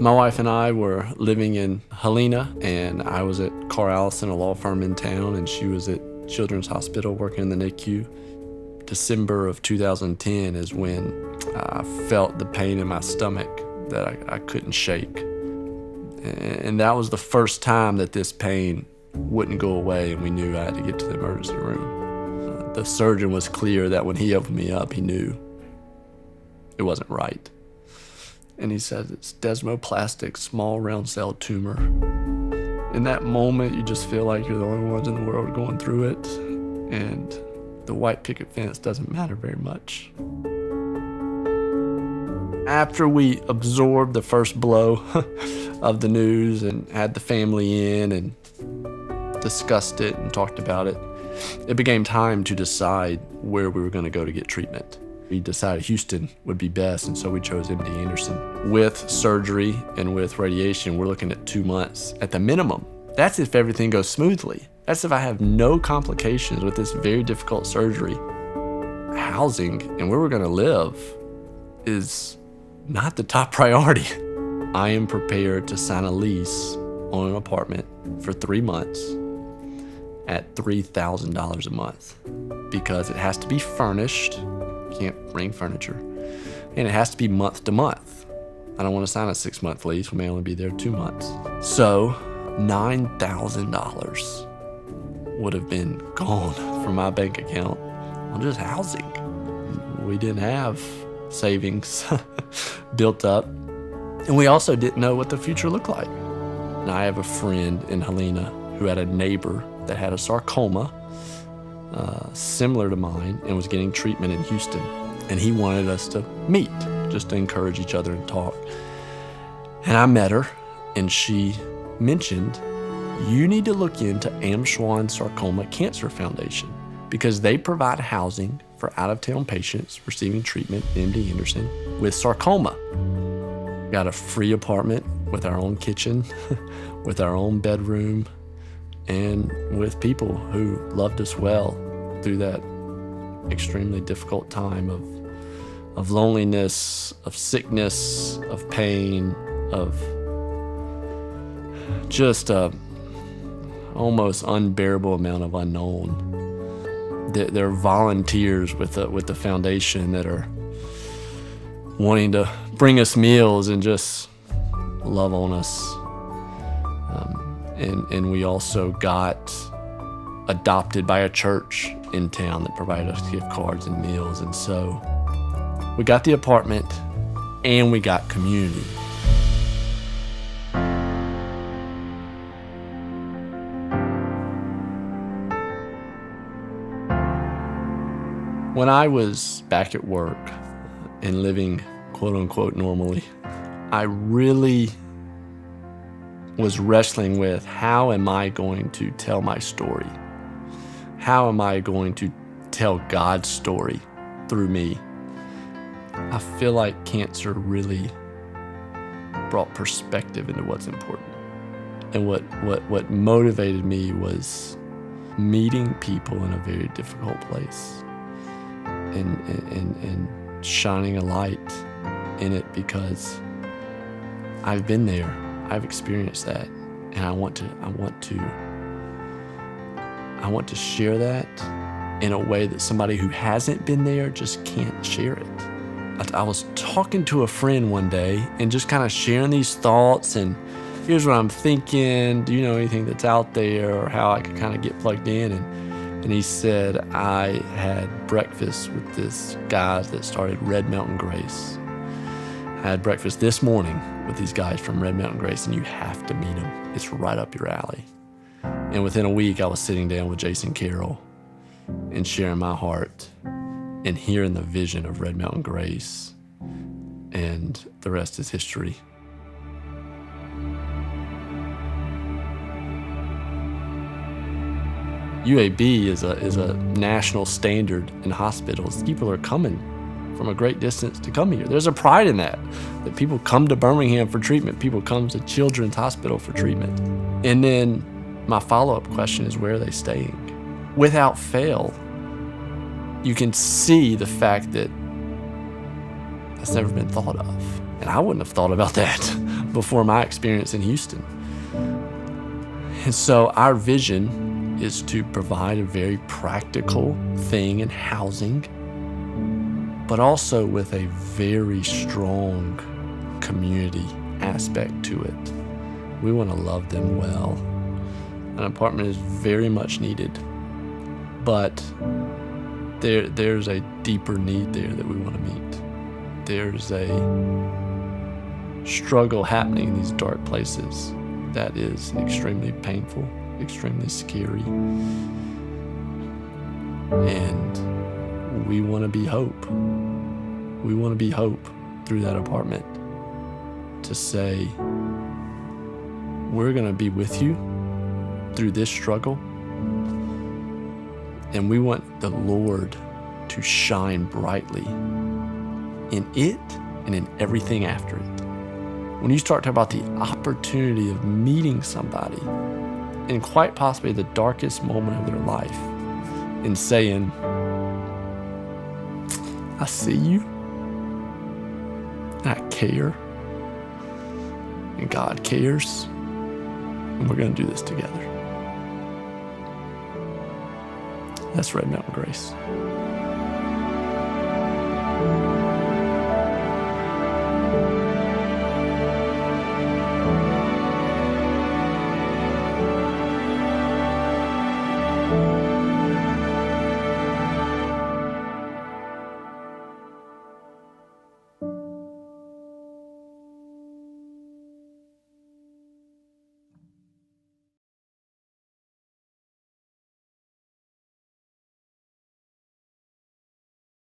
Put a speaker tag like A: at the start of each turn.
A: My wife and I were living in Helena, and I was at Carr Allison, a law firm in town, and she was at Children's Hospital working in the NICU. December of 2010 is when I felt the pain in my stomach that I couldn't shake. And that was the first time that this pain wouldn't go away, and we knew I had to get to the emergency room. The surgeon was clear that when he opened me up, he knew it wasn't right. And he said, it's desmoplastic, small round cell tumor. In that moment, you just feel like you're the only ones in the world going through it. And the white picket fence doesn't matter very much. After we absorbed the first blow of the news and had the family in and discussed it and talked about it, it became time to decide where we were going to go to get treatment. We decided Houston would be best, and so we chose MD Anderson. With surgery and with radiation, we're looking at 2 months at the minimum. That's if everything goes smoothly. That's if I have no complications with this very difficult surgery. Housing and where we're gonna live is not the top priority. I am prepared to sign a lease on an apartment for 3 months at $3,000 a month because it has to be furnished. Can't bring furniture, and it has to be month to month. I don't want to sign a 6-month lease. We may only be there 2 months. So $9,000 would have been gone from my bank account on just housing. We didn't have savings built up, and we also didn't know what the future looked like. And I have a friend in Helena who had a neighbor that had a sarcoma similar to mine and was getting treatment in Houston. And he wanted us to meet, just to encourage each other and talk. And I met her, and she mentioned, you need to look into Amschwann Sarcoma Cancer Foundation because they provide housing for out-of-town patients receiving treatment at MD Anderson with sarcoma. Got a free apartment with our own kitchen, with our own bedroom, and with people who loved us well through that extremely difficult time of loneliness, of sickness, of pain, of just a almost unbearable amount of unknown. There are volunteers with the foundation that are wanting to bring us meals and just love on us. And we also got adopted by a church in town that provided us gift cards and meals. And so we got the apartment and we got community. When I was back at work and living quote unquote normally, I really was wrestling with how am I going to tell my story? How am I going to tell God's story through me? I feel like cancer really brought perspective into what's important. And what motivated me was meeting people in a very difficult place and shining a light in it because I've been there. I've experienced that, and I want to share that in a way that somebody who hasn't been there just can't share it. I was talking to a friend one day and just kind of sharing these thoughts and here's what I'm thinking. Do you know anything that's out there or how I could kind of get plugged in? And he said, I had breakfast with this guy that started Red Mountain Grace. I had breakfast this morning with these guys from Red Mountain Grace, and you have to meet them. It's right up your alley. And within a week, I was sitting down with Jason Carroll and sharing my heart and hearing the vision of Red Mountain Grace, and the rest is history. UAB is a national standard in hospitals. People are coming from a great distance to come here. There's a pride in that people come to Birmingham for treatment. People come to Children's Hospital for treatment. And then my follow-up question is, where are they staying? Without fail, you can see the fact that that's never been thought of. And I wouldn't have thought about that before my experience in Houston. And so our vision is to provide a very practical thing in housing, but also with a very strong community aspect to it. We want to love them well. An apartment is very much needed, but there's a deeper need there that we want to meet. There's a struggle happening in these dark places that is extremely painful, extremely scary. And we want to be hope. We want to be hope through that apartment, to say, we're going to be with you through this struggle. And we want the Lord to shine brightly in it and in everything after it. When you start talking about the opportunity of meeting somebody in quite possibly the darkest moment of their life and saying, I see you, and I care, and God cares, and we're going to do this together. That's Red Mountain Grace.